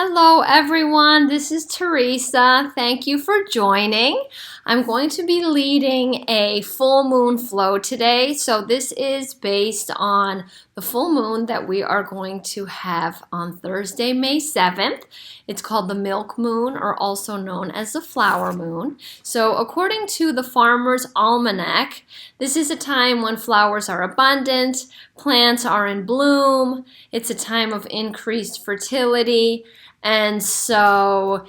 Hello everyone, this is Teresa. Thank you for joining. I'm going to be leading a full moon flow today. So this is based on the full moon that we are going to have on Thursday, May 7th. It's called the milk moon, or also known as the flower moon. So according to the Farmer's Almanac, this is a time when flowers are abundant, plants are in bloom, it's a time of increased fertility. And so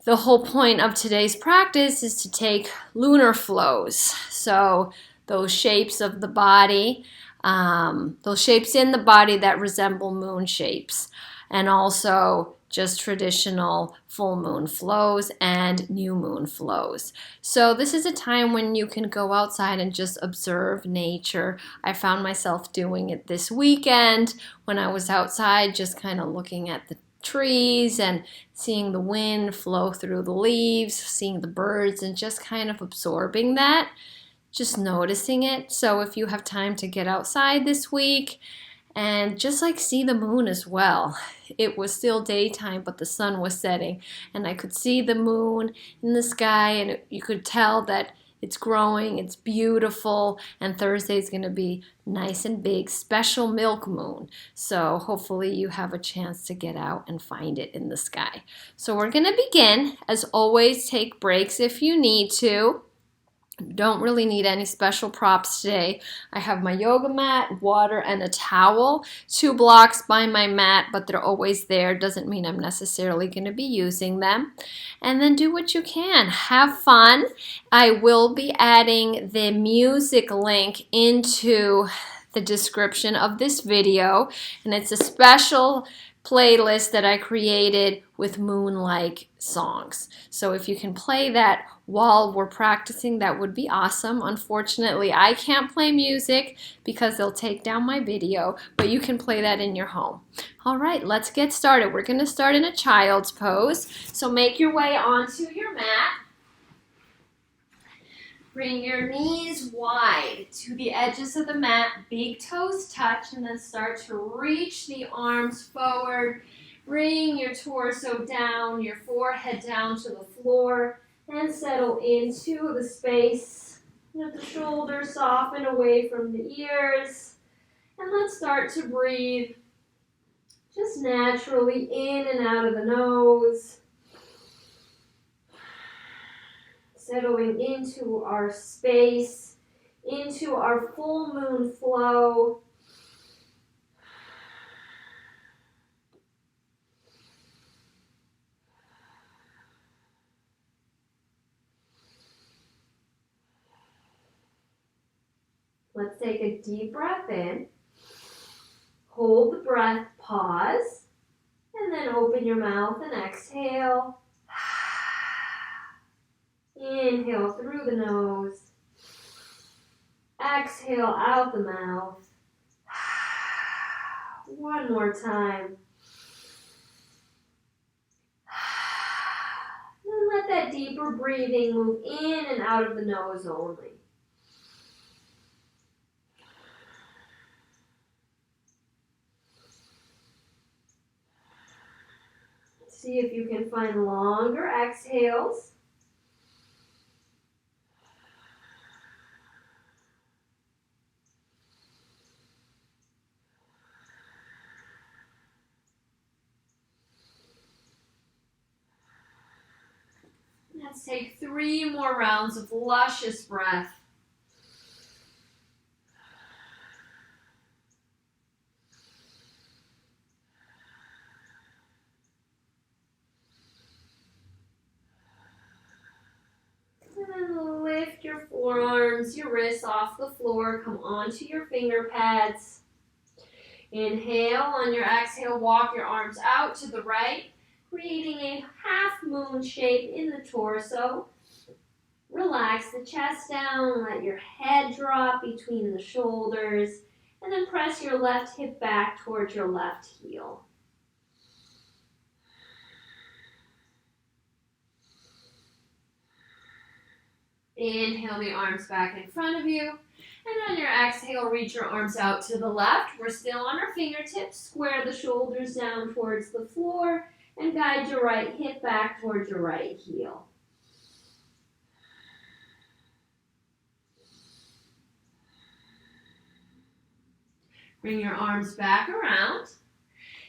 the whole point of today's practice is to take lunar flows. So those shapes of the body, those shapes in the body that resemble moon shapes, and also just traditional full moon flows and new moon flows. So this is a time when you can go outside and just observe nature. I found myself doing it this weekend when I was outside, just kind of looking at the trees and seeing the wind flow through the leaves, seeing the birds, and just kind of absorbing that, just noticing it. So if you have time to get outside this week and just like see the moon as well. It was still daytime, but the sun was setting, and I could see the moon in the sky, and you could tell that it's growing, it's beautiful, and Thursday is going to be nice and big, special milk moon. So hopefully you have a chance to get out and find it in the sky. So we're going to begin. As always, take breaks if you need to. Don't really need any special props today. I have my yoga mat, water, and a towel. 2 blocks by my mat, but they're always there. Doesn't mean I'm necessarily going to be using them. And then do what you can. Have fun. I will be adding the music link into the description of this video, and it's a special playlist that I created with moon-like songs. So if you can play that while we're practicing, that would be awesome. Unfortunately, I can't play music because they'll take down my video, but you can play that in your home. All right, let's get started. We're going to start in a child's pose. So make your way onto your mat. Bring your knees wide to the edges of the mat, big toes touch, and then start to reach the arms forward. Bring your torso down, your forehead down to the floor, and settle into the space. Let the shoulders soften away from the ears. And let's start to breathe just naturally in and out of the nose. Settling into our space, into our full moon flow. Let's take a deep breath in. Hold the breath, pause, and then open your mouth and exhale. Inhale through the nose. Exhale out the mouth. One more time. And let that deeper breathing move in and out of the nose only. See if you can find longer exhales. Let's take 3 more rounds of luscious breath. And then lift your forearms, your wrists off the floor. Come onto your finger pads. Inhale. On your exhale, walk your arms out to the right, creating a half moon shape in the torso. Relax the chest down, let your head drop between the shoulders, and then press your left hip back towards your left heel. Inhale the arms back in front of you, and on your exhale, reach your arms out to the left. We're still on our fingertips. Square the shoulders down towards the floor, and guide your right hip back towards your right heel. Bring your arms back around.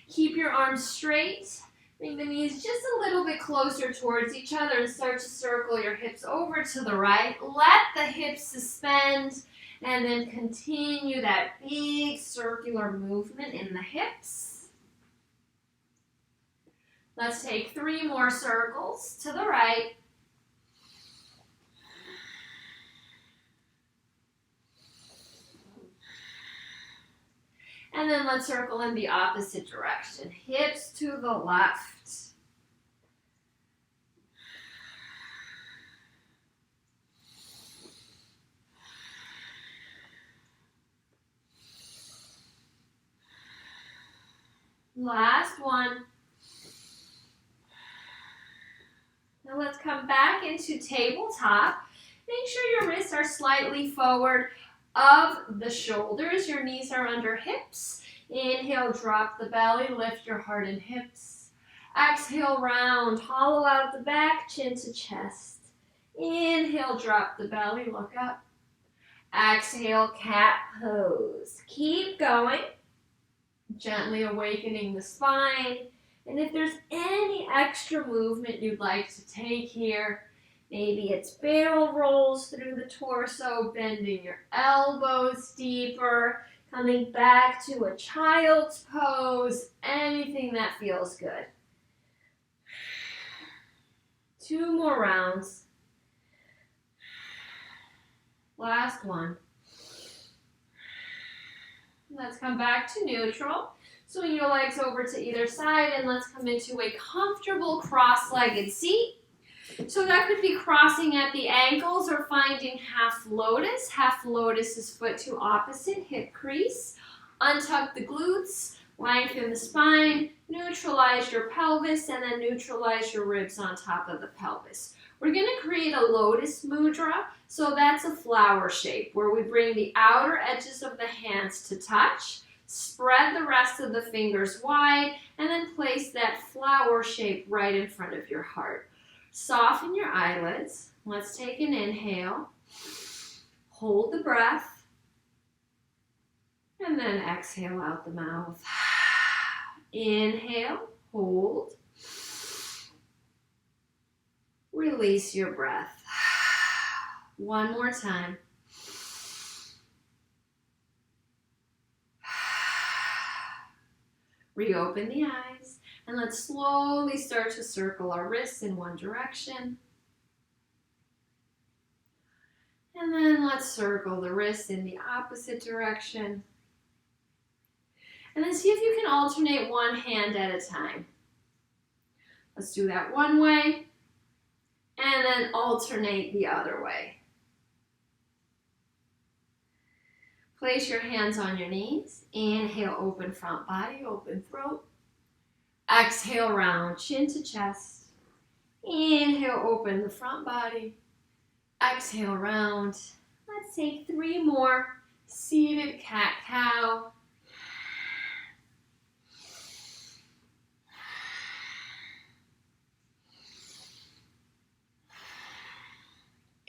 Keep your arms straight. Bring the knees just a little bit closer towards each other and start to circle your hips over to the right. Let the hips suspend and then continue that big circular movement in the hips. Let's take 3 more circles to the right. And then let's circle in the opposite direction. Hips to the left. Last one. Now let's come back into tabletop. Make sure your wrists are slightly forward of the shoulders. Your knees are under hips. Inhale, drop the belly, lift your heart and hips. Exhale, round, hollow out the back, chin to chest. Inhale, drop the belly, look up. Exhale, cat pose. Keep going. Gently awakening the spine. And if there's any extra movement you'd like to take here, maybe it's barrel rolls through the torso, bending your elbows deeper, coming back to a child's pose, anything that feels good. 2 more rounds. Last one. Let's come back to neutral. Swing your legs over to either side and let's come into a comfortable cross-legged seat. So that could be crossing at the ankles or finding half lotus. Half lotus is foot to opposite hip crease. Untuck the glutes, lengthen the spine, neutralize your pelvis, and then neutralize your ribs on top of the pelvis. We're going to create a lotus mudra, so that's a flower shape where we bring the outer edges of the hands to touch, spread the rest of the fingers wide, and then place that flower shape right in front of your heart. Soften your eyelids. Let's take an inhale. Hold the breath. And then exhale out the mouth. Inhale, hold. Release your breath. One more time. Reopen the eyes, and let's slowly start to circle our wrists in one direction. And then let's circle the wrists in the opposite direction. And then see if you can alternate one hand at a time. Let's do that one way, and then alternate the other way. Place your hands on your knees. Inhale, open front body, open throat. Exhale, round, chin to chest. Inhale, open the front body. Exhale, round. Let's take 3 more. Seated cat-cow.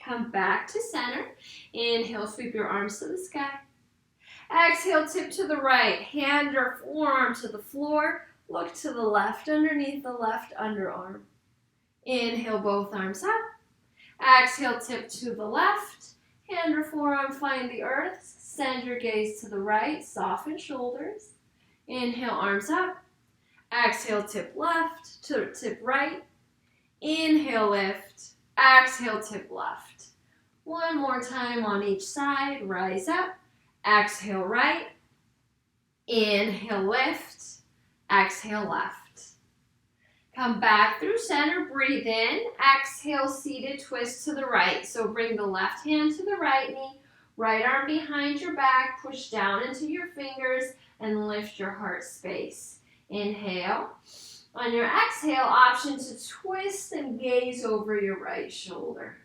Come back to center. Inhale, sweep your arms to the sky. Exhale, tip to the right. Hand or forearm to the floor. Look to the left underneath the left underarm. Inhale, both arms up. Exhale, tip to the left. Hand or forearm find the earth. Send your gaze to the right. Soften shoulders. Inhale, arms up. Exhale, tip left to tip right. Inhale, lift. Exhale, tip left. One more time on each side. Rise up. Exhale, right. Inhale, lift. Exhale, left. Come back through center. Breathe in. Exhale, seated twist to the right. So bring the left hand to the right knee. Right arm behind your back. Push down into your fingers and lift your heart space. Inhale. On your exhale, option to twist and gaze over your right shoulder.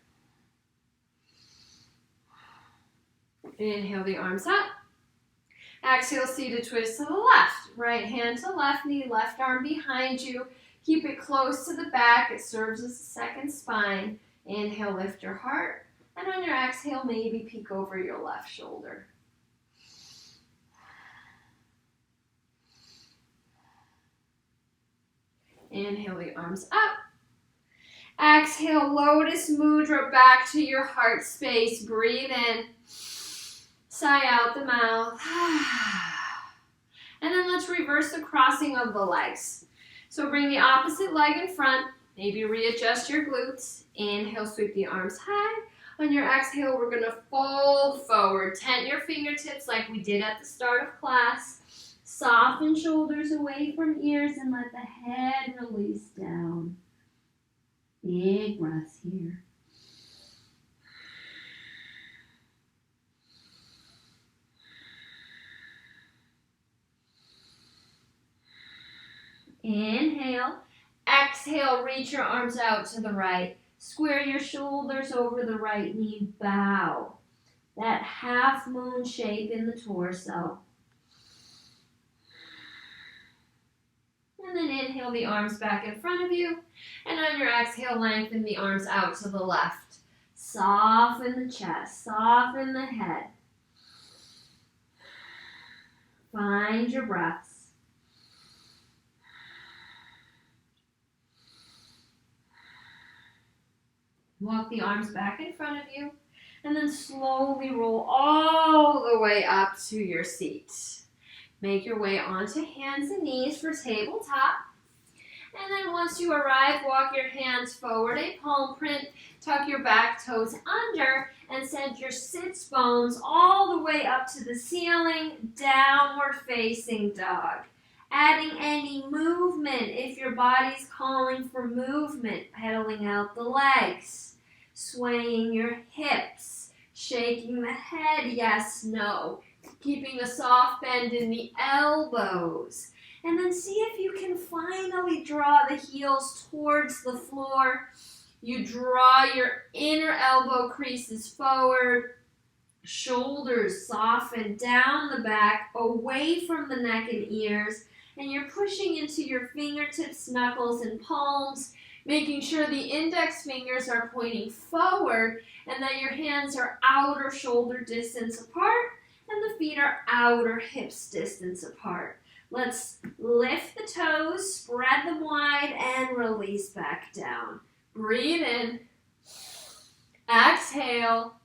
Inhale the arms up. Exhale, seated twist to the left. Right hand to left knee, left arm behind you. Keep it close to the back. It serves as a second spine. Inhale, lift your heart. And on your exhale, maybe peek over your left shoulder. Inhale the arms up. Exhale, Lotus Mudra back to your heart space. Breathe in. Sigh out the mouth. And then let's reverse the crossing of the legs. So bring the opposite leg in front. Maybe readjust your glutes. Inhale, sweep the arms high. On your exhale, we're going to fold forward. Tent your fingertips like we did at the start of class. Soften shoulders away from ears and let the head release down. Big breaths here. Inhale. Exhale, reach your arms out to the right. Square your shoulders over the right knee. Bow. That half moon shape in the torso. And then inhale the arms back in front of you. And on your exhale, lengthen the arms out to the left. Soften the chest. Soften the head. Find your breaths. Walk the arms back in front of you. And then slowly roll all the way up to your seat. Make your way onto hands and knees for tabletop. And then once you arrive, walk your hands forward, a palm print, tuck your back toes under, and send your sits bones all the way up to the ceiling, downward facing dog. Adding any movement if your body's calling for movement, pedaling out the legs, swaying your hips, shaking the head, yes, no. Keeping a soft bend in the elbows. And then see if you can finally draw the heels towards the floor. You draw your inner elbow creases forward. Shoulders soften down the back, away from the neck and ears. And you're pushing into your fingertips, knuckles, and palms, making sure the index fingers are pointing forward and that your hands are outer shoulder distance apart. And the feet are outer hips distance apart. Let's lift the toes, spread them wide, and release back down. Breathe in. Exhale.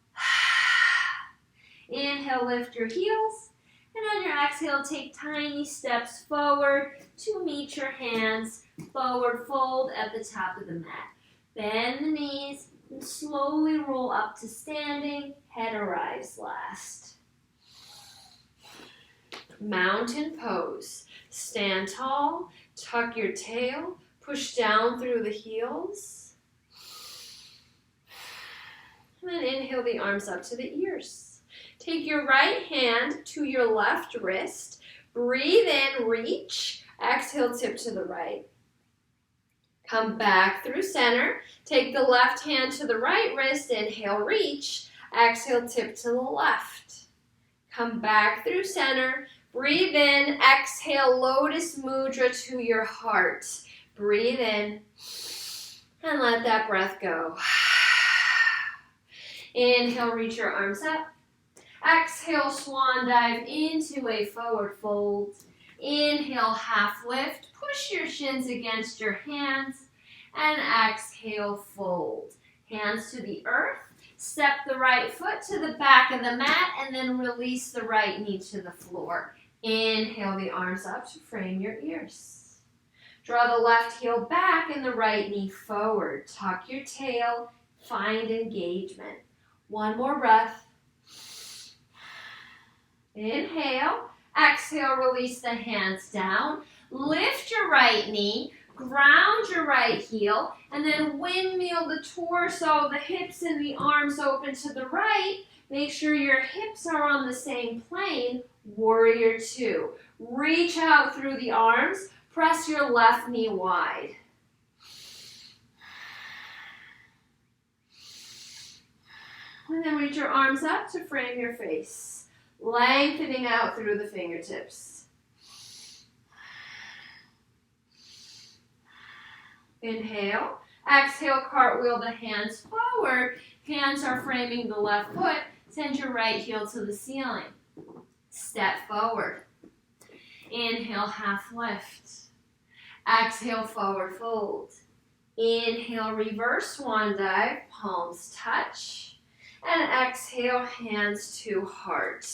Inhale, lift your heels. And on your exhale, take tiny steps forward to meet your hands. Forward fold at the top of the mat. Bend the knees and slowly roll up to standing. Head arrives last. Mountain pose. Stand tall, tuck your tail, push down through the heels. And then inhale the arms up to the ears. Take your right hand to your left wrist. Breathe in, reach. Exhale, tip to the right. Come back through center. Take the left hand to the right wrist. Inhale, reach. Exhale, tip to the left. Come back through center. Breathe in, exhale, Lotus Mudra to your heart. Breathe in and let that breath go. Inhale, reach your arms up. Exhale, swan dive into a forward fold. Inhale, half lift. Push your shins against your hands. And exhale, fold. Hands to the earth. Step the right foot to the back of the mat and then release the right knee to the floor. Inhale the arms up to frame your ears. Draw the left heel back and the right knee forward. Tuck your tail. Find engagement. One more breath. Inhale. Exhale, release the hands down. Lift your right knee. Ground your right heel. And then windmill the torso, the hips and the arms open to the right. Make sure your hips are on the same plane. Warrior two. Reach out through the arms. Press your left knee wide. And then reach your arms up to frame your face. Lengthening out through the fingertips. Inhale. Exhale, cartwheel the hands forward. Hands are framing the left foot. Send your right heel to the ceiling. Step forward. Inhale, half lift. Exhale, forward fold. Inhale, reverse swan dive, palms touch. And exhale, hands to heart.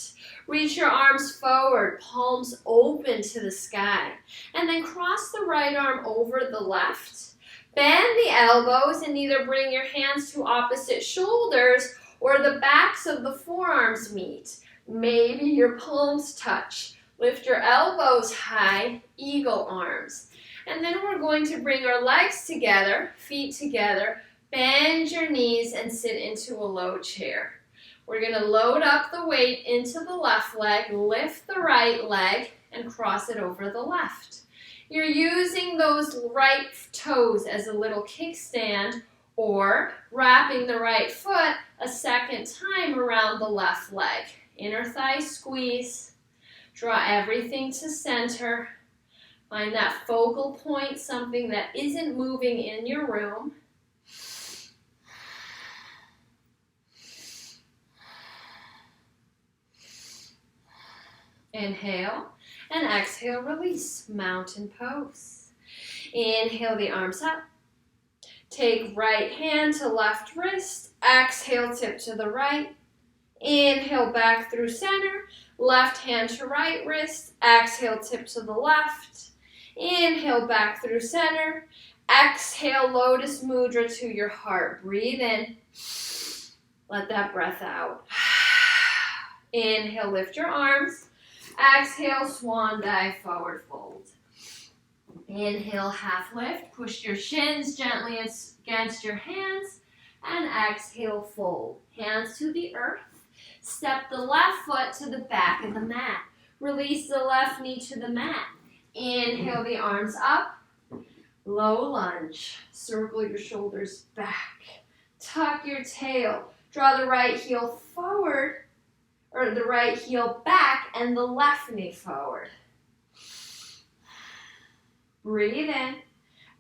Reach your arms forward, palms open to the sky. And then cross the right arm over the left. Bend the elbows and either bring your hands to opposite shoulders or the backs of the forearms meet. Maybe your palms touch. Lift your elbows high, eagle arms. And then we're going to bring our legs together, feet together, bend your knees and sit into a low chair. We're going to load up the weight into the left leg, lift the right leg, and cross it over the left. You're using those right toes as a little kickstand or wrapping the right foot a second time around the left leg. Inner thigh squeeze. Draw everything to center. Find that focal point, something that isn't moving in your room. Inhale and exhale, release, mountain pose. Inhale the arms up. Take right hand to left wrist. Exhale, tip to the right. Inhale, back through center. Left hand to right wrist. Exhale, tip to the left. Inhale, back through center. Exhale, lotus mudra to your heart. Breathe in. Let that breath out. Inhale, lift your arms. Exhale, swan dive, forward fold. Inhale, half lift. Push your shins gently against your hands. And exhale, fold. Hands to the earth. Step the left foot to the back of the mat. Release the left knee to the mat. Inhale the arms up. Low lunge. Circle your shoulders back. Tuck your tail. Draw the right heel forward, or the right heel back, and the left knee forward. Breathe in.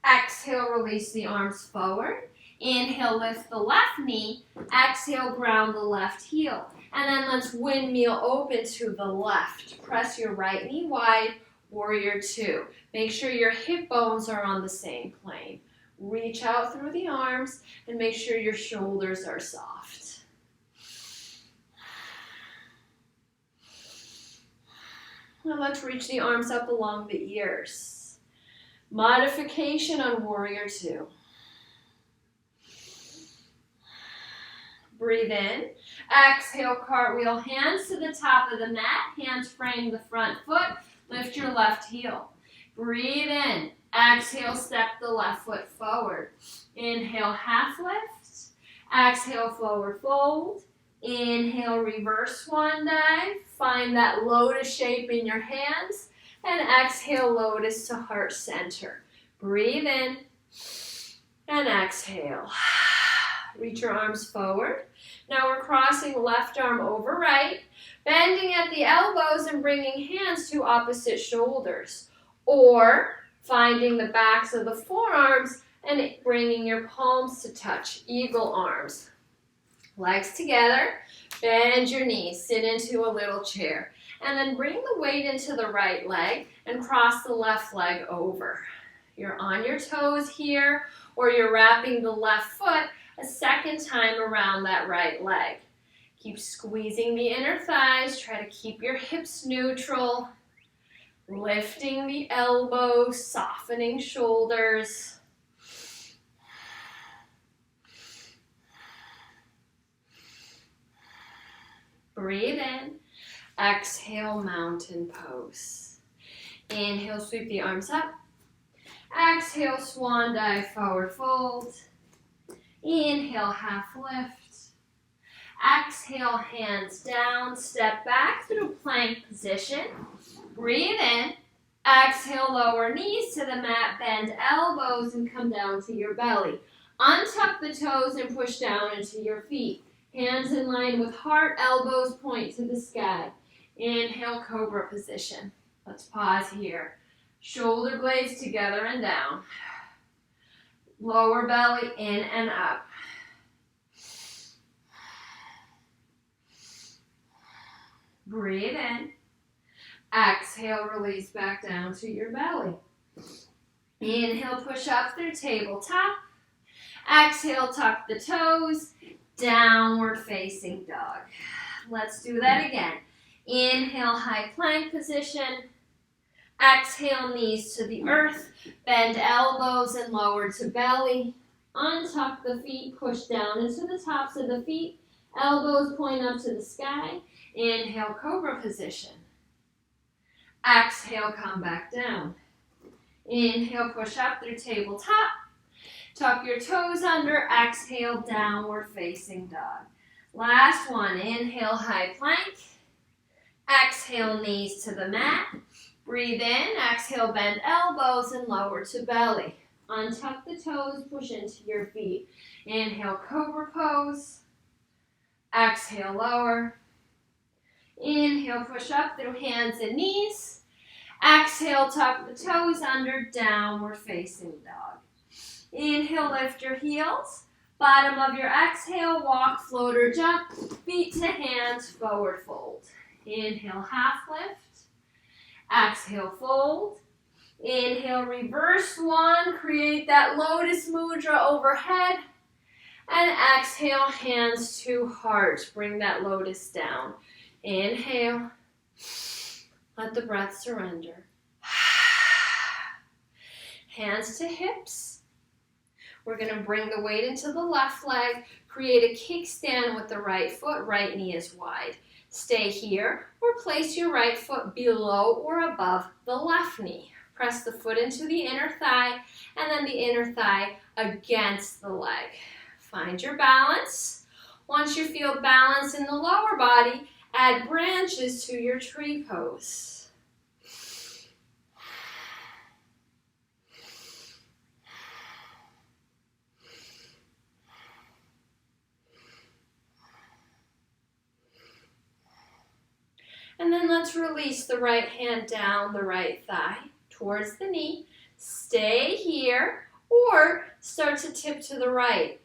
Exhale, release the arms forward. Inhale, lift the left knee. Exhale, ground the left heel. And then let's windmill open to the left. Press your right knee wide, warrior two. Make sure your hip bones are on the same plane. Reach out through the arms and make sure your shoulders are soft. Now let's reach the arms up along the ears. Modification on warrior two. Breathe in. Exhale, cartwheel, hands to the top of the mat. Hands frame the front foot. Lift your left heel. Breathe in. Exhale, step the left foot forward. Inhale, half lift. Exhale, forward fold. Inhale, reverse swan dive. Find that lotus shape in your hands. And exhale, lotus to heart center. Breathe in. And exhale. Reach your arms forward. Now we're crossing left arm over right, bending at the elbows and bringing hands to opposite shoulders. Or finding the backs of the forearms and bringing your palms to touch, eagle arms. Legs together, bend your knees, sit into a little chair. And then bring the weight into the right leg and cross the left leg over. You're on your toes here, or you're wrapping the left foot a second time around that right leg. Keep squeezing the inner thighs. Try to keep your hips neutral. Lifting the elbows, softening shoulders. Breathe in. Exhale, mountain pose. Inhale, sweep the arms up. Exhale, swan dive, forward fold. Inhale, half lift. Exhale, hands down, step back through plank position. Breathe in. Exhale, lower knees to the mat, bend elbows and come down to your belly. Untuck the toes and push down into your feet. Hands in line with heart, elbows point to the sky. Inhale, cobra position. Let's pause here. Shoulder blades together and down. Lower belly in and up. Breathe in. Exhale, release back down to your belly. Inhale, push up through tabletop. Exhale, tuck the toes. Downward facing dog. Let's do that again. Inhale, high plank position. Exhale, knees to the earth. Bend elbows and lower to belly. Untuck the feet, push down into the tops of the feet. Elbows point up to the sky. Inhale, cobra position. Exhale, come back down. Inhale, push up through tabletop. Tuck your toes under. Exhale, downward facing dog. Last one. Inhale, high plank. Exhale, knees to the mat. Breathe in. Exhale, bend elbows and lower to belly. Untuck the toes, push into your feet. Inhale, cobra pose. Exhale, lower. Inhale, push up through hands and knees. Exhale, tuck the toes under, downward facing dog. Inhale, lift your heels. Bottom of your exhale, walk, float, or jump. Feet to hands, forward fold. Inhale, half lift. Exhale, fold. Inhale, reverse one. Create that lotus mudra overhead. And exhale, hands to heart. Bring that lotus down. Inhale. Let the breath surrender. Hands to hips. We're going to bring the weight into the left leg. Create a kickstand with the right foot. Right knee is wide. Stay here or place your right foot below or above the left knee. Press the foot into the inner thigh and then the inner thigh against the leg. Find your balance. Once you feel balance in the lower body, add branches to your tree pose. And then let's release the right hand down the right thigh towards the knee. Stay here or start to tip to the right.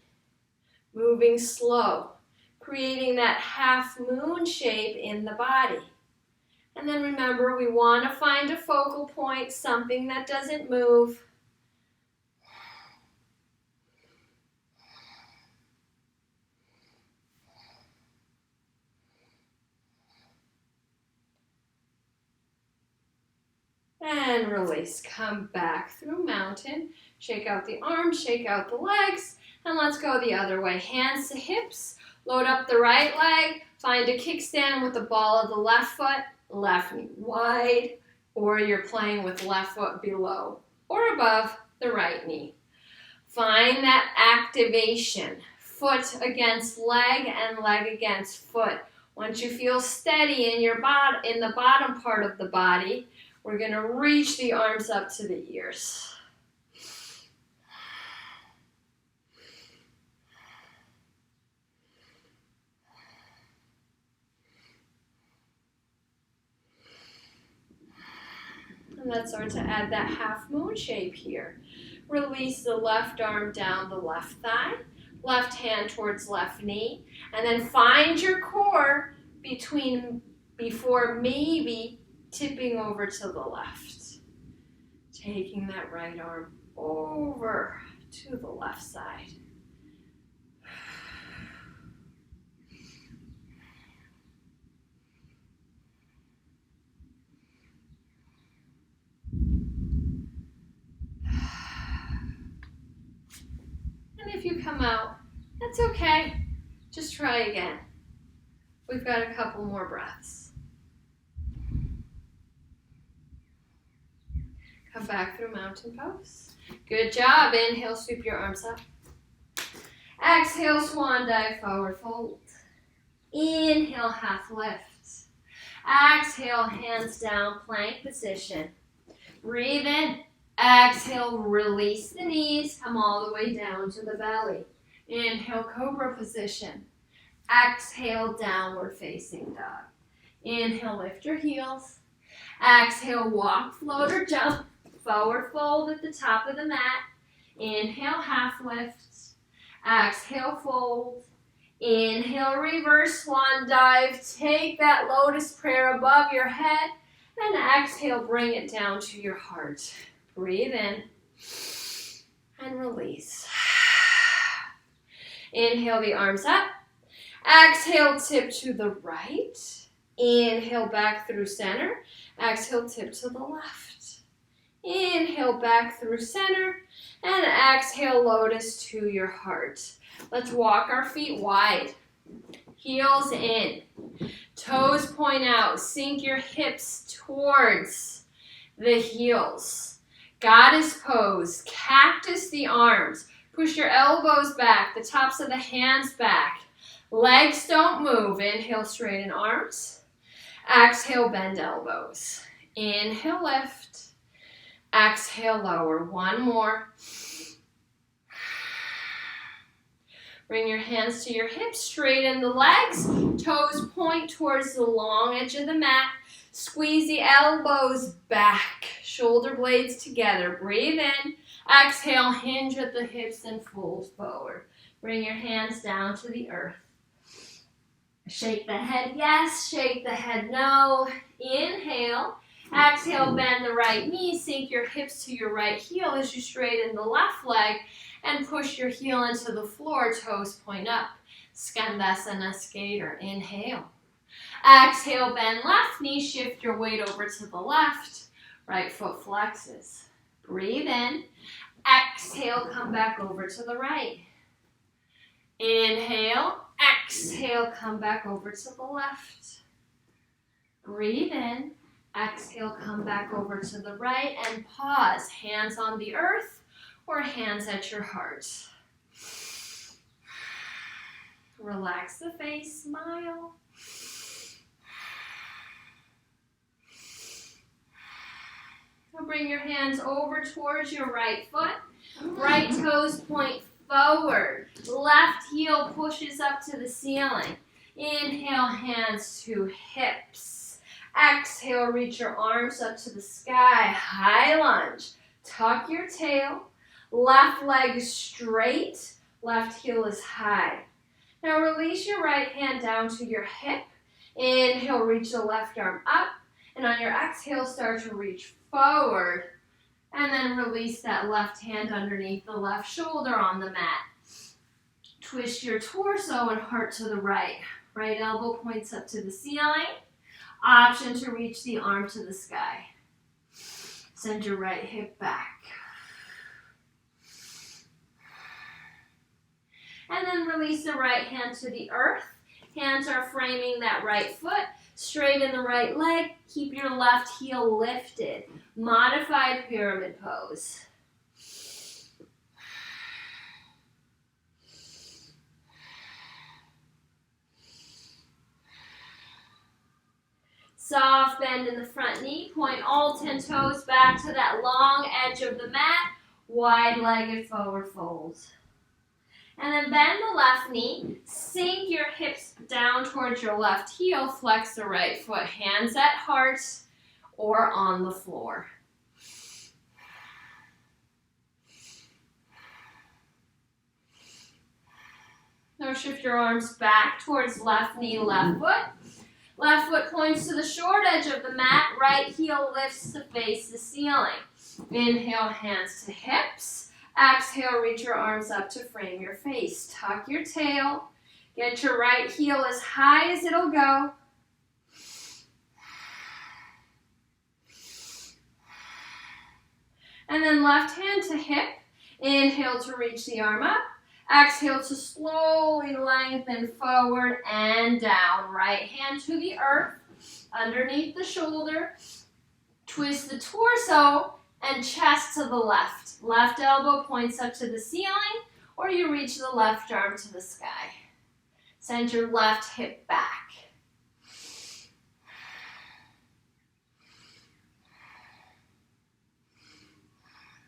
Moving slow, creating that half moon shape in the body. And then remember, we want to find a focal point, something that doesn't move. And release. Come back through mountain. Shake out the arms, shake out the legs, and let's go the other way. Hands to hips. Load up the right leg. Find a kickstand with the ball of the left foot, left knee wide, or you're playing with left foot below or above the right knee. Find that activation. Foot against leg and leg against foot. Once you feel steady in your in the bottom part of the body, we're going to reach the arms up to the ears. And let's start to add that half moon shape here. Release the left arm down the left thigh, left hand towards left knee, and then find your core before maybe tipping over to the left. Taking that right arm over to the left side. And if you come out, that's okay. Just try again. We've got a couple more breaths. Come back through mountain pose. Good job. Inhale, sweep your arms up. Exhale, swan dive, forward fold. Inhale, half lift. Exhale, hands down, plank position. Breathe in. Exhale, release the knees. Come all the way down to the belly. Inhale, cobra position. Exhale, downward facing dog. Inhale, lift your heels. Exhale, walk, float, or jump. Forward fold at the top of the mat. Inhale, half lift. Exhale, fold. Inhale, reverse swan dive. Take that lotus prayer above your head. And exhale, bring it down to your heart. Breathe in and release. Inhale the arms up. Exhale, tip to the right. Inhale, back through center. Exhale, tip to the left. Inhale, back through center. And exhale, lotus to your heart. Let's walk our feet wide. Heels in. Toes point out. Sink your hips towards the heels. Goddess pose. Cactus the arms. Push your elbows back. The tops of the hands back. Legs don't move. Inhale, straighten arms. Exhale, bend elbows. Inhale, lift. Exhale, lower. One more. Bring your hands to your hips, straighten the legs, toes point towards the long edge of the mat. Squeeze the elbows back, shoulder blades together. Breathe in, exhale, hinge at the hips and fold forward. Bring your hands down to the earth. Shake the head yes, shake the head no. Inhale, exhale, bend the right knee, sink your hips to your right heel as you straighten the left leg. And push your heel into the floor, toes point up. Skandasana skater, inhale. Exhale, bend left knee, shift your weight over to the left. Right foot flexes. Breathe in. Exhale, come back over to the right. Inhale, exhale, come back over to the left. Breathe in. Exhale, come back over to the right and pause. Hands on the earth. Or hands at your heart. Relax the face, smile. Now bring your hands over towards your right foot. Right toes point forward. Left heel pushes up to the ceiling. Inhale, hands to hips. Exhale, reach your arms up to the sky. High lunge. Tuck your tail. Left leg straight, left heel is high. Now release your right hand down to your hip. Inhale, reach the left arm up. And on your exhale, start to reach forward. And then release that left hand underneath the left shoulder on the mat. Twist your torso and heart to the right. Right elbow points up to the ceiling. Option to reach the arm to the sky. Send your right hip back. And then release the right hand to the earth. Hands are framing that right foot. Straighten the right leg. Keep your left heel lifted. Modified pyramid pose. Soft bend in the front knee. Point all 10 toes back to that long edge of the mat. Wide-legged forward fold. And then bend the left knee, sink your hips down towards your left heel, flex the right foot, hands at heart or on the floor. Now shift your arms back towards left knee, left foot. Left foot points to the short edge of the mat, right heel lifts to face the ceiling. Inhale, hands to hips. Exhale, reach your arms up to frame your face. Tuck your tail. Get your right heel as high as it'll go. And then left hand to hip. Inhale to reach the arm up. Exhale to slowly lengthen forward and down. Right hand to the earth, underneath the shoulder. Twist the torso and chest to the left. Left elbow points up to the ceiling, or you reach the left arm to the sky. Send your left hip back.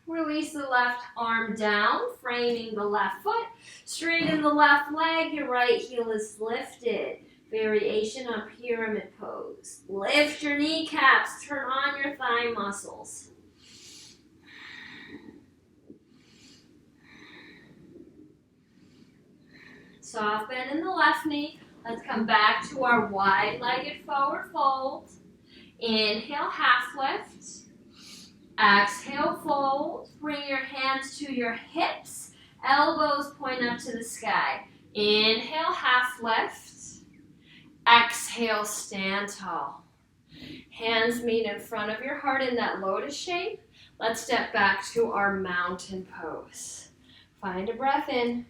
Release the left arm down, framing the left foot. Straighten the left leg, your right heel is lifted. Variation on pyramid pose. Lift your kneecaps, turn on your thigh muscles. Soft bend in the left knee. Let's come back to our wide-legged forward fold. Inhale, half lift. Exhale, fold. Bring your hands to your hips. Elbows point up to the sky. Inhale, half lift. Exhale, stand tall. Hands meet in front of your heart in that lotus shape. Let's step back to our mountain pose. Find a breath in.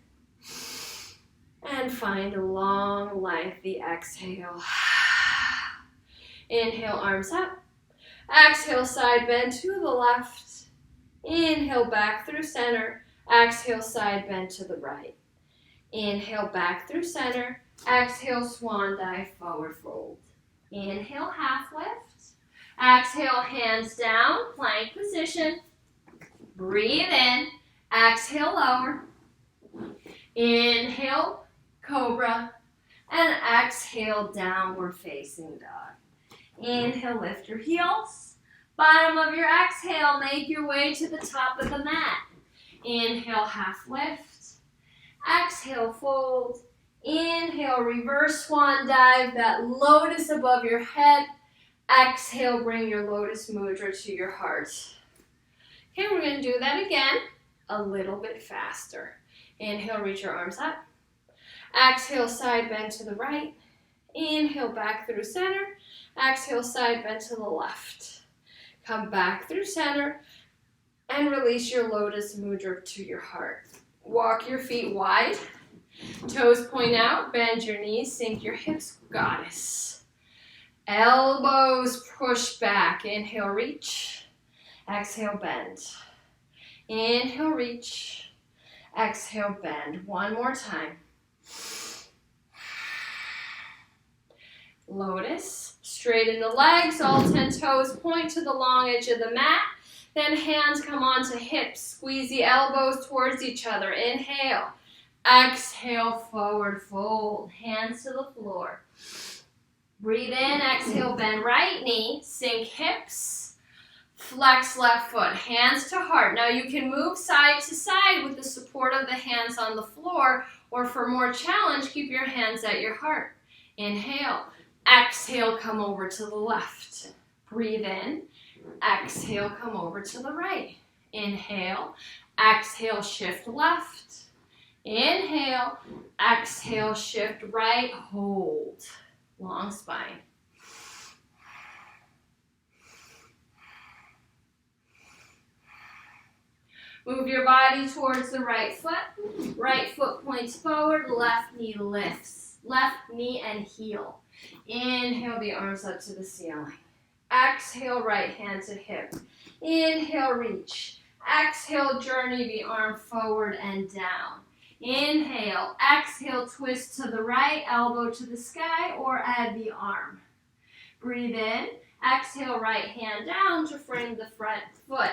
And find a long, lengthy exhale. Inhale, arms up. Exhale, side bend to the left. Inhale, back through center. Exhale, side bend to the right. Inhale, back through center. Exhale, swan dive, forward fold. Inhale, half lift. Exhale, hands down, plank position. Breathe in. Exhale, lower. Inhale, cobra. And exhale, downward facing dog. Inhale, lift your heels. Bottom of your exhale, make your way to the top of the mat. Inhale, half lift. Exhale, fold. Inhale, reverse swan dive, that lotus above your head. Exhale, bring your lotus mudra to your heart. Okay, we're going to do that again, a little bit faster. Inhale, reach your arms up. Exhale, side bend to the right. Inhale, back through center. Exhale, side bend to the left. Come back through center and release your lotus mudra to your heart. Walk your feet wide. Toes point out, bend your knees, sink your hips, goddess. Elbows push back. Inhale, reach. Exhale, bend. Inhale, reach. Exhale, bend. One more time. Lotus. Straighten the legs, all 10 toes point to the long edge of the mat. Then hands come onto hips. Squeeze the elbows towards each other. Inhale. Exhale, forward fold. Hands to the floor. Breathe in, exhale, bend right knee. Sink hips. Flex left foot. Hands to heart. Now you can move side to side with the support of the hands on the floor, or for more challenge, keep your hands at your heart. Inhale. Exhale, come over to the left. Breathe in. Exhale, come over to the right. Inhale. Exhale, shift left. Inhale. Exhale, shift right. Hold. Long spine. Move your body towards the right foot. Right foot points forward. Left knee lifts. Left knee and heel. Inhale the arms up to the ceiling. Exhale, right hand to hip. Inhale, reach. Exhale, journey the arm forward and down. Inhale, exhale, twist to the right, elbow to the sky, or add the arm. Breathe in. Exhale, right hand down to frame the front foot.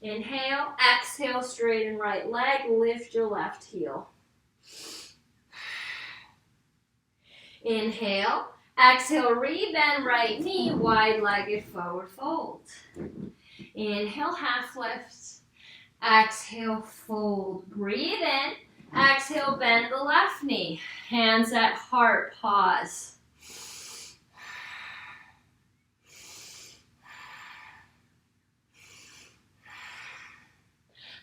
Inhale, exhale, straighten right leg, lift your left heel. Inhale, exhale, rebend right knee, wide-legged forward fold. Inhale, half lift. Exhale, fold. Breathe in. Exhale, bend the left knee. Hands at heart, pause.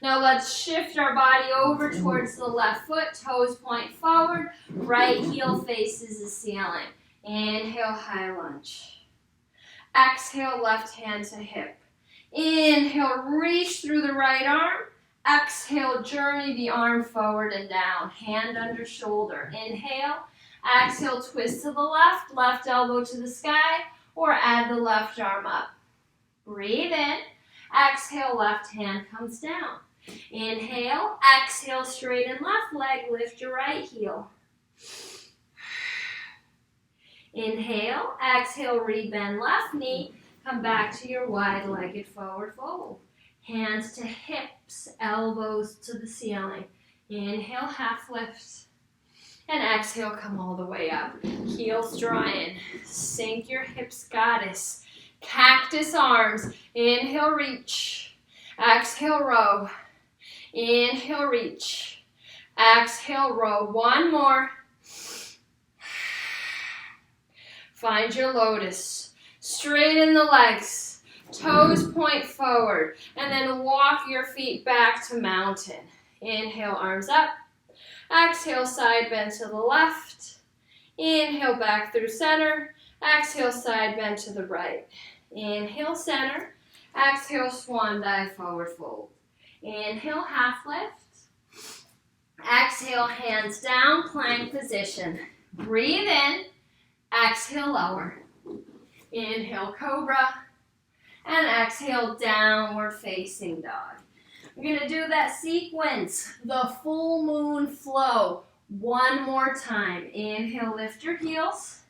Now let's shift our body over towards the left foot. Toes point forward. Right heel faces the ceiling. Inhale, high lunge. Exhale, left hand to hip. Inhale, reach through the right arm. Exhale, journey the arm forward and down. Hand under shoulder. Inhale. Exhale, twist to the left. Left elbow to the sky. Or add the left arm up. Breathe in. Exhale, left hand comes down. Inhale, exhale, straighten left leg, lift your right heel. Inhale, exhale, rebend left knee, come back to your wide-legged forward fold. Hands to hips, elbows to the ceiling. Inhale, half lift. And exhale, come all the way up. Heels draw in. Sink your hips, goddess. Cactus arms. Inhale, reach. Exhale, row. Inhale, reach. Exhale, row. One more. Find your lotus. Straighten the legs. Toes point forward. And then walk your feet back to mountain. Inhale, arms up. Exhale, side bend to the left. Inhale, back through center. Exhale, side bend to the right. Inhale, center. Exhale, swan dive, forward fold. Inhale, half lift. Exhale, hands down, plank position. Breathe in. Exhale, lower. Inhale, cobra. And exhale, downward facing dog. We're going to do that sequence, the full moon flow, one more time. Inhale, lift your heels.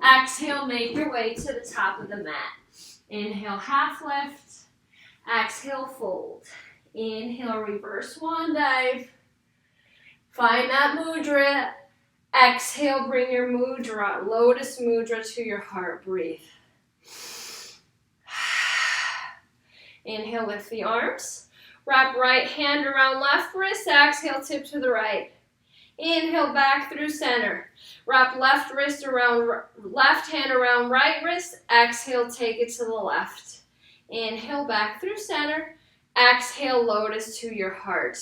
Exhale, make your way to the top of the mat. Inhale, half lift. Exhale, fold. Inhale, reverse swan dive. Find that mudra. Exhale, bring your mudra, lotus mudra to your heart. Breathe. Inhale, lift the arms. Wrap right hand around left wrist. Exhale, tip to the right. Inhale, back through center. Wrap left wrist around, left hand around right wrist. Exhale, take it to the left. Inhale, back through center. Exhale, lotus to your heart.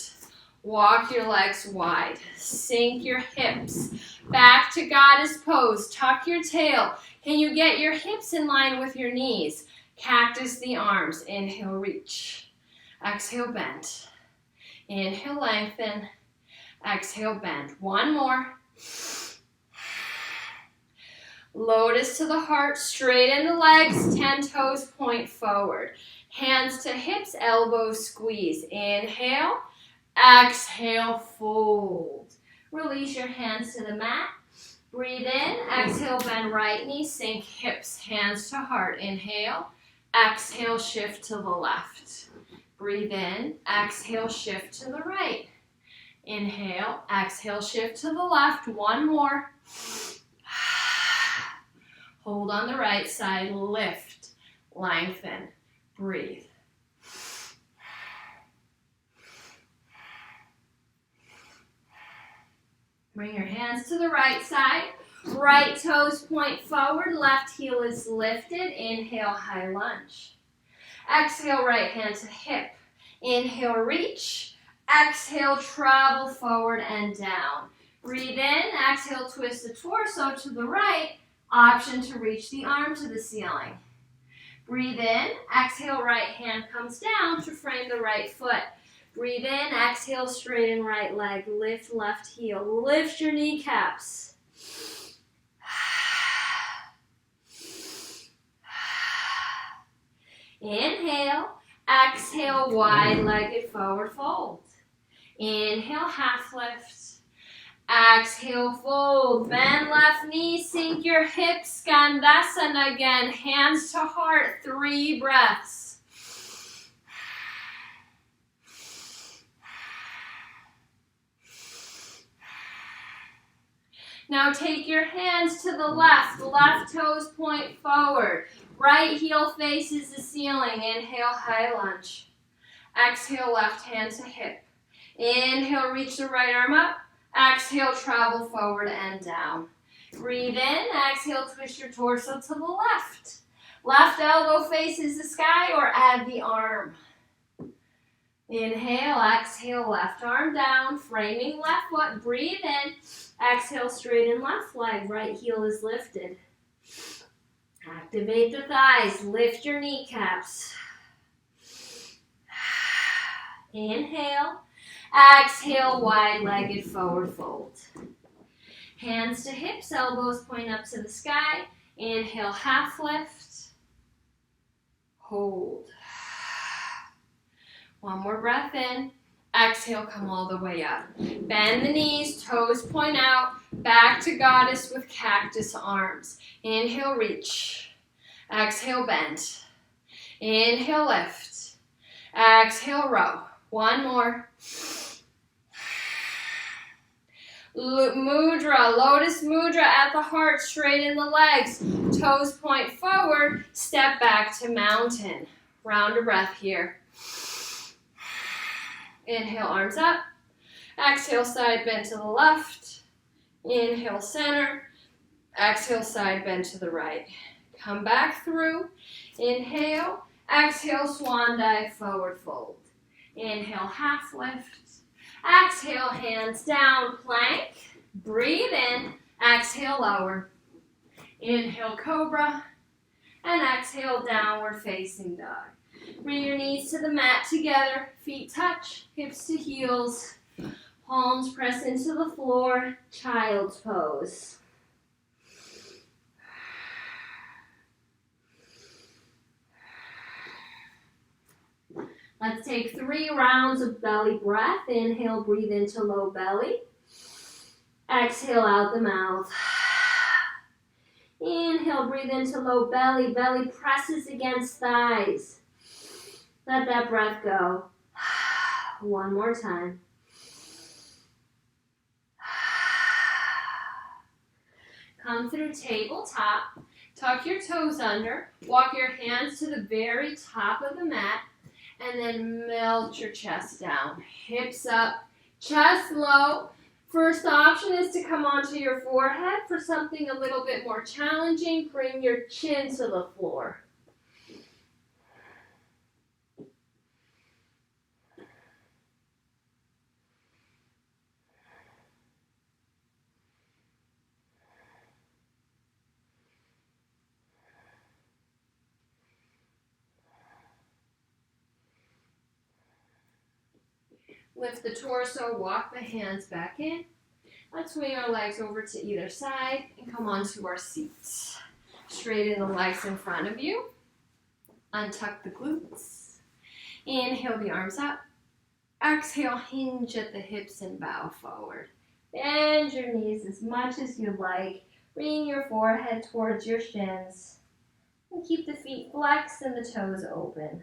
Walk your legs wide. Sink your hips. Back to goddess pose. Tuck your tail. Can you get your hips in line with your knees? Cactus the arms. Inhale, reach. Exhale, bend. Inhale, lengthen. Exhale, bend. One more. Lotus to the heart. Straighten the legs. 10 toes point forward. Hands to hips. Elbows squeeze. Inhale. Exhale, fold. Release your hands to the mat. Breathe in. Exhale, bend right knee. Sink hips. Hands to heart. Inhale. Exhale, shift to the left. Breathe in. Exhale, shift to the right. Inhale. Exhale, shift to the left. One more. Hold on the right side. Lift. Lengthen. Breathe. Bring your hands to the right side. Right toes point forward. Left heel is lifted. Inhale, high lunge. Exhale, right hand to hip. Inhale, reach. Exhale, travel forward and down. Breathe in. Exhale, twist the torso to the right. Option to reach the arm to the ceiling. Breathe in. Exhale, right hand comes down to frame the right foot. Breathe in, exhale, straighten right leg, lift left heel, lift your kneecaps. Inhale, exhale, wide-legged forward fold. Inhale, half lift. Exhale, fold. Bend left knee, sink your hips, Skandasana again, hands to heart, 3 breaths. Now take your hands to the left toes point forward. Right heel faces the ceiling. Inhale, high lunge. Exhale, left hand to hip. Inhale, reach the right arm up. Exhale, travel forward and down. Breathe in, exhale, twist your torso to the left. Left elbow faces the sky or add the arm. Inhale, exhale, left arm down, framing left foot, breathe in. Exhale, straighten left leg, right heel is lifted. Activate the thighs, lift your kneecaps. Inhale, exhale, wide-legged forward fold. Hands to hips, elbows point up to the sky. Inhale, half lift. Hold. One more breath in. Exhale, come all the way up. Bend the knees, toes point out. Back to goddess with cactus arms. Inhale, reach. Exhale, bend. Inhale, lift. Exhale, row. One more. Mudra, lotus mudra at the heart, straighten the legs. Toes point forward, step back to mountain. Round a breath here. Inhale, arms up. Exhale, side bend to the left. Inhale, center. Exhale, side bend to the right. Come back through. Inhale. Exhale, swan dive, forward fold. Inhale, half lift. Exhale, hands down, plank. Breathe in. Exhale, lower. Inhale, cobra. And exhale, downward facing dog. Bring your knees to the mat together. Feet touch, hips to heels. Palms press into the floor. Child's pose. Let's take 3 rounds of belly breath. Inhale, breathe into low belly. Exhale out the mouth. Inhale, breathe into low belly. Belly presses against thighs. Let that breath go. One more time. Come through tabletop. Tuck your toes under. Walk your hands to the very top of the mat. And then melt your chest down. Hips up, chest low. First option is to come onto your forehead. For something a little bit more challenging, bring your chin to the floor. Lift the torso, walk the hands back in. Let's swing our legs over to either side and come onto our seats. Straighten the legs in front of you. Untuck the glutes. Inhale the arms up. Exhale, hinge at the hips and bow forward. Bend your knees as much as you like. Bring your forehead towards your shins. And keep the feet flexed and the toes open.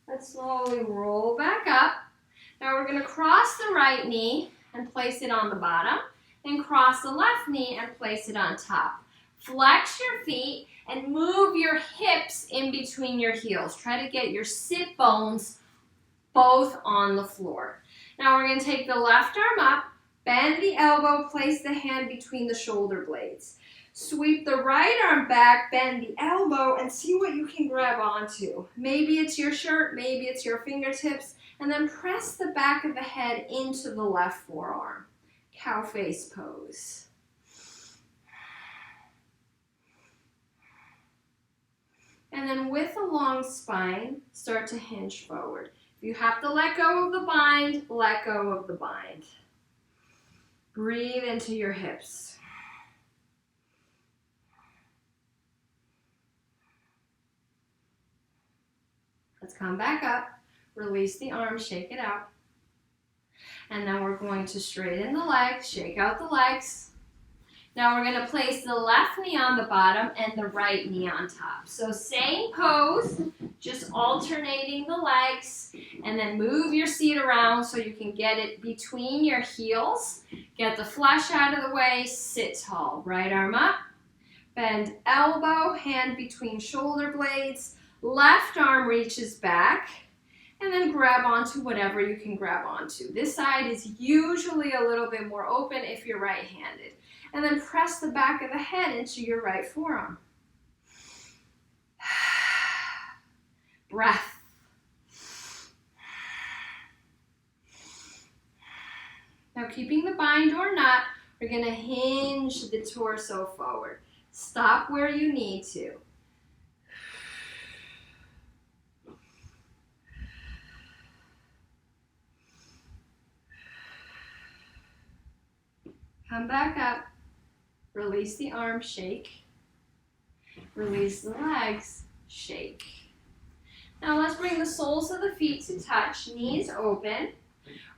Let's slowly roll back up. Now we're going to cross the right knee and place it on the bottom, and cross the left knee and place it on top. Flex your feet and move your hips in between your heels. Try to get your sit bones both on the floor. Now we're going to take the left arm up, bend the elbow, place the hand between the shoulder blades. Sweep the right arm back, bend the elbow, and see what you can grab onto. Maybe it's your shirt, maybe it's your fingertips, and then press the back of the head into the left forearm. Cow face pose. And then with a long spine, start to hinge forward. If you have to let go of the bind, let go of the bind. Breathe into your hips. Let's come back up, release the arms, shake it out. And then we're going to straighten the legs, shake out the legs. Now we're going to place the left knee on the bottom and the right knee on top. So same pose, just alternating the legs, and then move your seat around so you can get it between your heels. Get the flesh out of the way, sit tall. Right arm up, bend elbow, hand between shoulder blades. Left arm reaches back, and then grab onto whatever you can grab onto. This side is usually a little bit more open if you're right-handed. And then press the back of the head into your right forearm. Breath. Now keeping the bind or not, we're going to hinge the torso forward. Stop where you need to. Come back up, release the arms, shake, release the legs, shake. Now let's bring the soles of the feet to touch, knees open.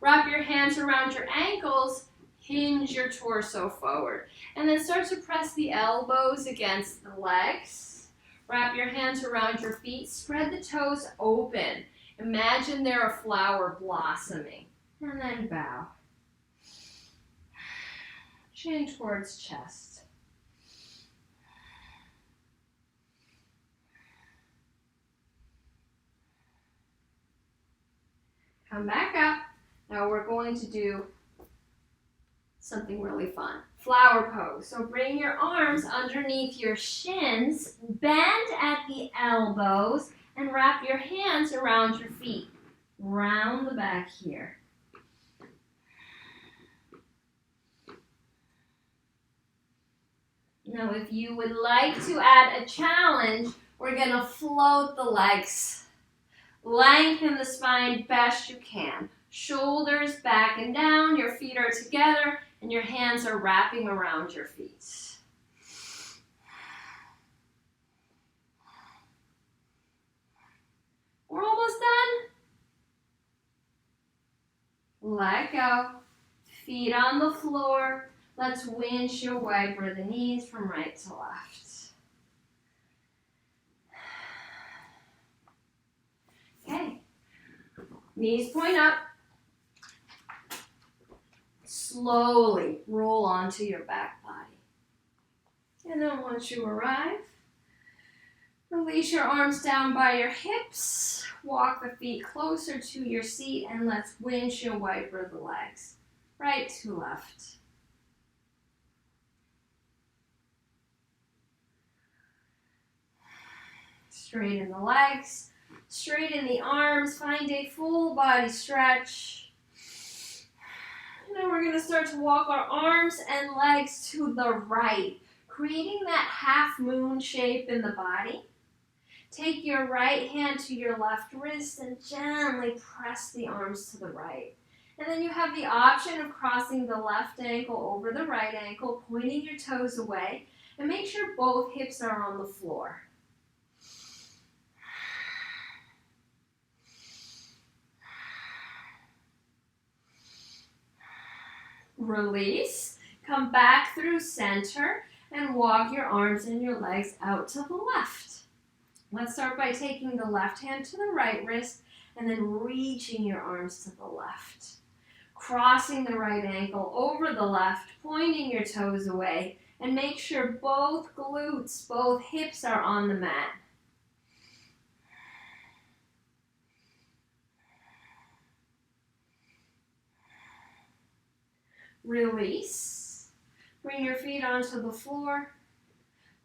Wrap your hands around your ankles, hinge your torso forward. And then start to press the elbows against the legs. Wrap your hands around your feet, spread the toes open. Imagine they're a flower blossoming. And then bow. chin towards chest. Come back up. Now we're going to do something really fun. Flower pose. So bring your arms underneath your shins, bend at the elbows, and wrap your hands around your feet. Round the back here. Now if you would like to add a challenge, we're going to float the legs. Lengthen the spine best you can. Shoulders back and down, your feet are together, and your hands are wrapping around your feet. We're almost done. Let go. Feet on the floor. Let's windshield wiper the knees from right to left. Okay. Knees point up. Slowly roll onto your back body. And then once you arrive, release your arms down by your hips. Walk the feet closer to your seat and let's windshield wiper the legs. Right to left. Straighten the legs. Straighten the arms. Find a full body stretch. Now we're going to start to walk our arms and legs to the right, creating that half moon shape in the body. Take your right hand to your left wrist and gently press the arms to the right. And then you have the option of crossing the left ankle over the right ankle, pointing your toes away, and make sure both hips are on the floor. Release, come back through center and walk your arms and your legs out to the left. Let's start by taking the left hand to the right wrist and then reaching your arms to the left. Crossing the right ankle over the left, pointing your toes away, and make sure both glutes, both hips are on the mat. Release. Bring your feet onto the floor.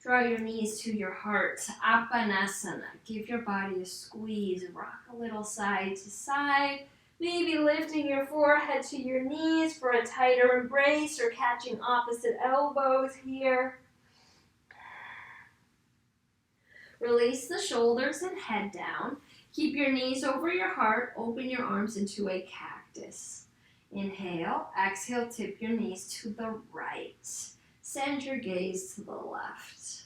Draw your knees to your heart. Apanasana. Give your body a squeeze. Rock a little side to side. Maybe lifting your forehead to your knees for a tighter embrace or catching opposite elbows here. Release the shoulders and head down. Keep your knees over your heart. Open your arms into a cactus. Inhale, exhale, tip your knees to the right. Send your gaze to the left.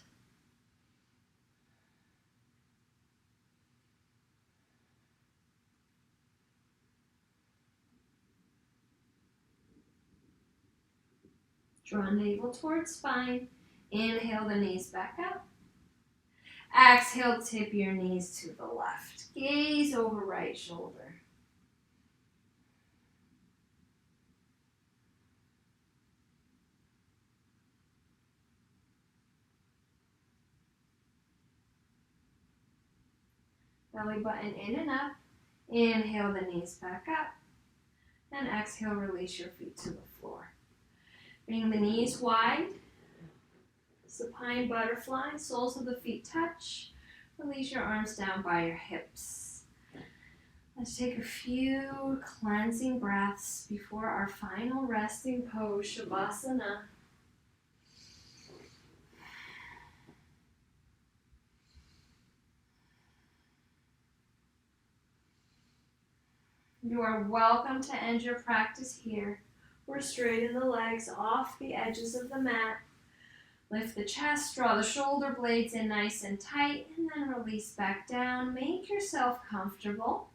Draw navel towards spine. Inhale the knees back up. Exhale, tip your knees to the left. Gaze over right shoulder. Belly button in and up. Inhale the knees back up. And exhale, release your feet to the floor. Bring the knees wide. Supine butterfly, soles of the feet touch. Release your arms down by your hips. Let's take a few cleansing breaths before our final resting pose, Shavasana. You are welcome to end your practice here, or straighten the legs off the edges of the mat. Lift the chest, draw the shoulder blades in nice and tight, and then release back down. Make yourself comfortable.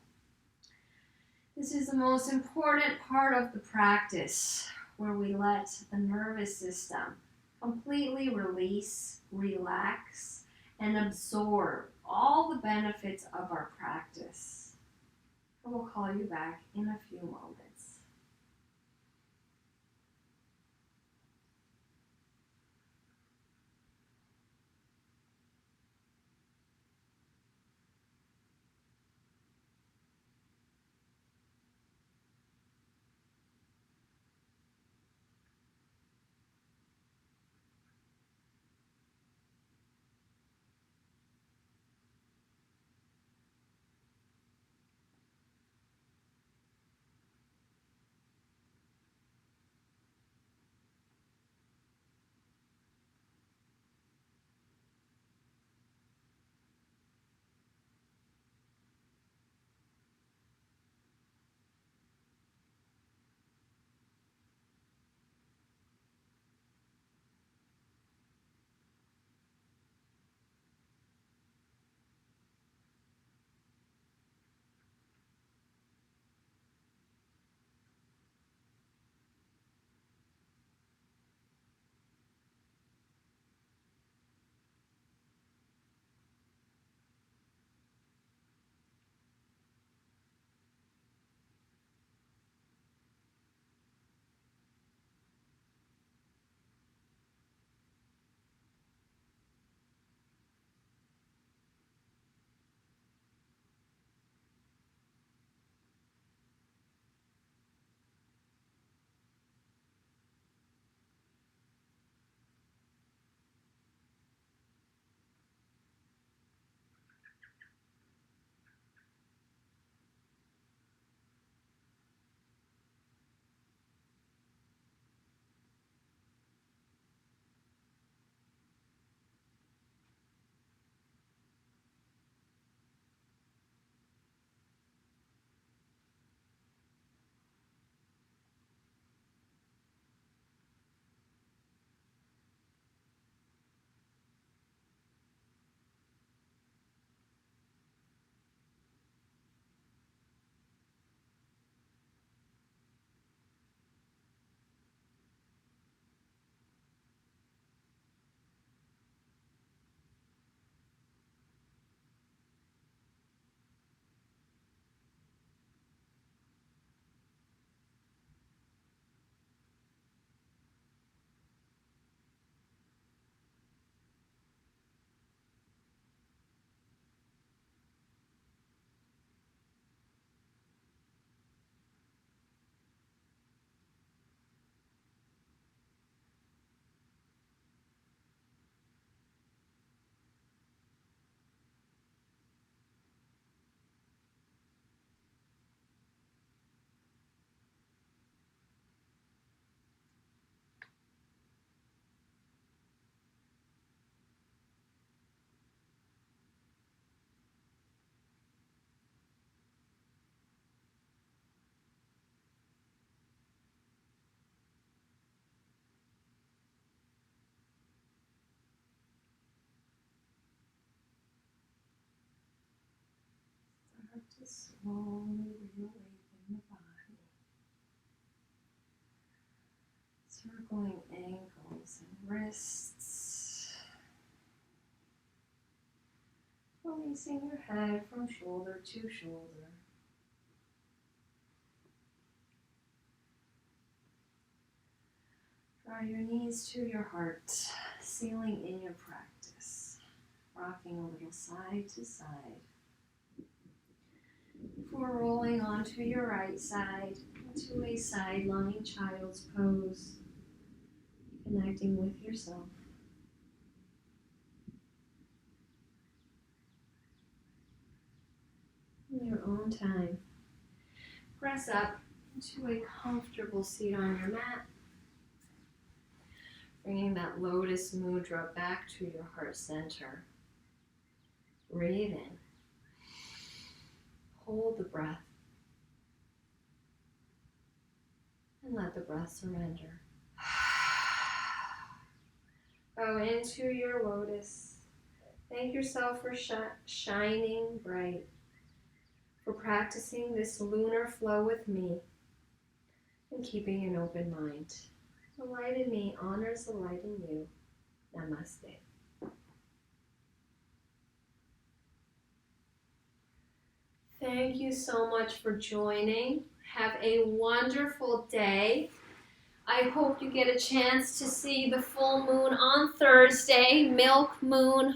This is the most important part of the practice, where we let the nervous system completely release, relax, and absorb all the benefits of our practice. I will call you back in a few moments. slowly reawaken the body. Circling ankles and wrists. Releasing your head from shoulder to shoulder. Draw your knees to your heart, sealing in your practice. Rocking a little side to side. Before rolling onto your right side into a side-lying child's pose, connecting with yourself. In your own time, press up into a comfortable seat on your mat, bringing that lotus mudra back to your heart center. Breathe in. Hold the breath. And let the breath surrender. Bow into your lotus. Thank yourself for shining bright, for practicing this lunar flow with me, and keeping an open mind. The light in me honors the light in you. Namaste. Thank you so much for joining. Have a wonderful day. I hope you get a chance to see the full moon on Thursday, milk moon